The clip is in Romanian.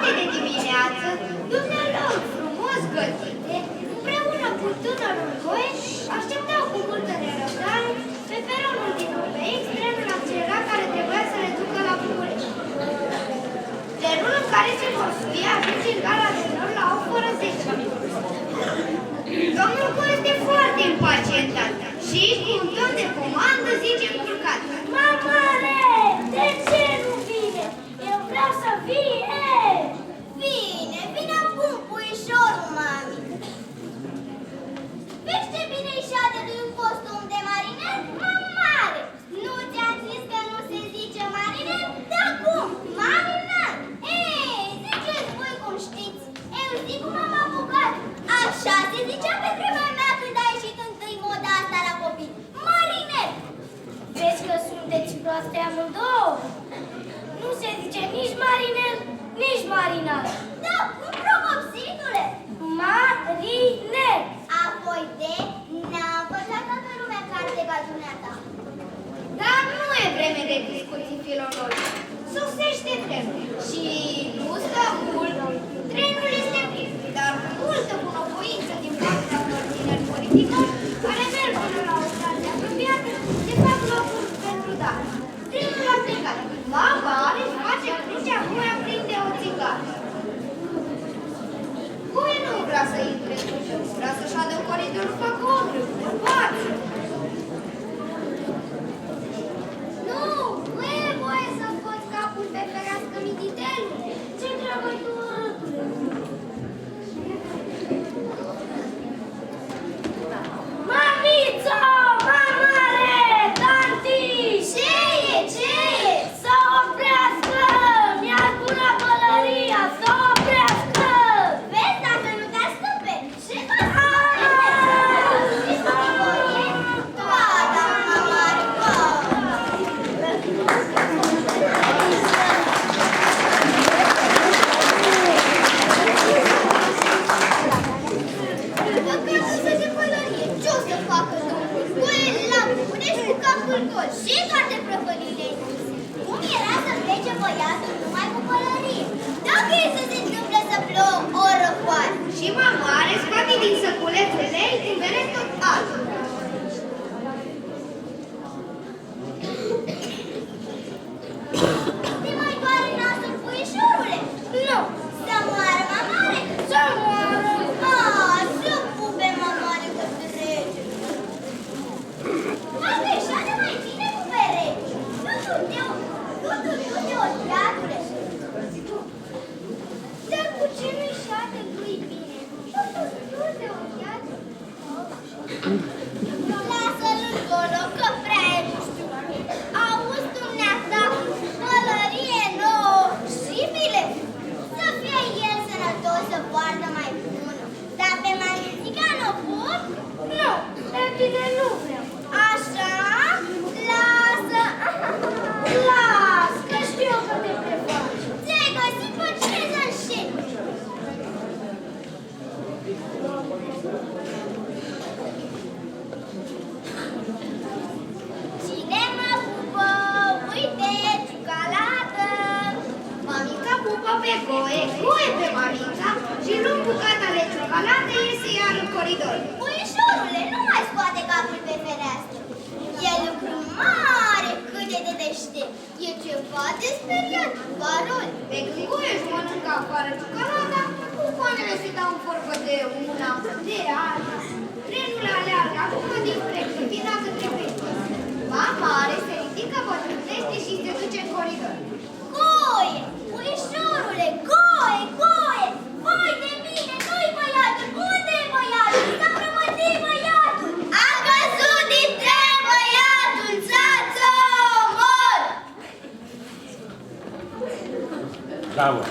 jumătate de dimineață, dumnealor frumos gătite, împreună cu tânărul Goe, așteptau cu multă nerăbdare pe peronul din UPX trenul accelerat care trebuia să le ducă la București. Trenul în care se vor sui ajunge în gara de nord la 8 fără 10. Domnul Goe este foarte impacientat și, cu un ton de comandă, zice încurcat: Mamare, de ce nu vine? Eu vreau să vie! Vine acum, puișorul, mami. Vezi ce bine îi șade lui un costum de mariner? Mamare! Nu ți-am zis că nu se zice mariner? Da cum? Mariner! Ei, ziceți voi cum știți. Eu zic cum am apucat. Așa se zicea pe vremea mea când a ieșit întâi moda asta la copii. Mariner! Vezi că sunteți proaste amândouă? Nu se zice nici mariner, nici marinar. Da, cum probopsitule? Mariner! Apoi de n-a învățat toată lumea carte ca dumneata. Dar nu e vreme de discuții filologice. Sosește trenul și nu stă mult. Trenul este plin, dar cu multă bunăvoință din partea unor tineri politici care merg până la o stație apropiată, se fac locuri pentru dare. Trenul a plecat. Mama își face crucea, Goe aprinde o țigară. Goe nu vrea să intre în ușă, vrea să șadă în coridorul vagonului, în față. Nu, nu e voie să scoți capul pe ferească mititelul. Ce treabă-i tu, urâtule? Mamiță! Mamare! Tanti! Ce e? Să oprească! Mi-a zburat pălăria! Să oprească! Vezi dacă nu te astăpe? Ce faci? Toată mamarică! Păcatul de pălărie, ce o să facă domnul? Goe la București cu capul gol și toate prăvălile închise. Cum era să plece băiatul numai cu pălărie? Dacă e să se întâmplă să plouă o răcoare. Și mamare scoate din săculețul ei un beret tot alb. Te mai doare nasul, puișorule? Nu! Să moară mamare? Să moară! Să pupe mamare că trece. Asta e șade mai bine cu perechi. Du-te, odiatule. Dar cu ce nu-i șade lui bine? Du-te, odiatule. Lasă-l încolo, că prea e nu știu. Auzi, dumneata, pălărie nouă și bile. Să fie el sănătos, să poartă mai bună. Dar pe mamițica nu pot? Nu! Pe tine nu vreau! Așa? Lasă! Las, că știu că te prefaci! Ți-ai găsit pe cine să înșeli? Cine mă pupă? Uite, ciocolată! Mamica pupă pe Goe, Goe pe mamica și luând bucata de ciocolată iese iar în coridor. Puișorule, nu mai scoate capul pe fereastră. E lucru mare cât de deștept. E ceva de speriat, parol. Pe când Goe își mănâncă afară ciocolata, cucoanele se dau în vorbă de una, de alta. Trenul aleargă acum din plecătina către pește. Mamare se ridică, bătrânește și se duce în coridor. Goe! Puișorule, Goe! Vai de mine, nu-i băiatul! Unde e băiatul? S-a prămătit băiatul! A căzut din tren băiatul! Ța-ța, mor! Bravo!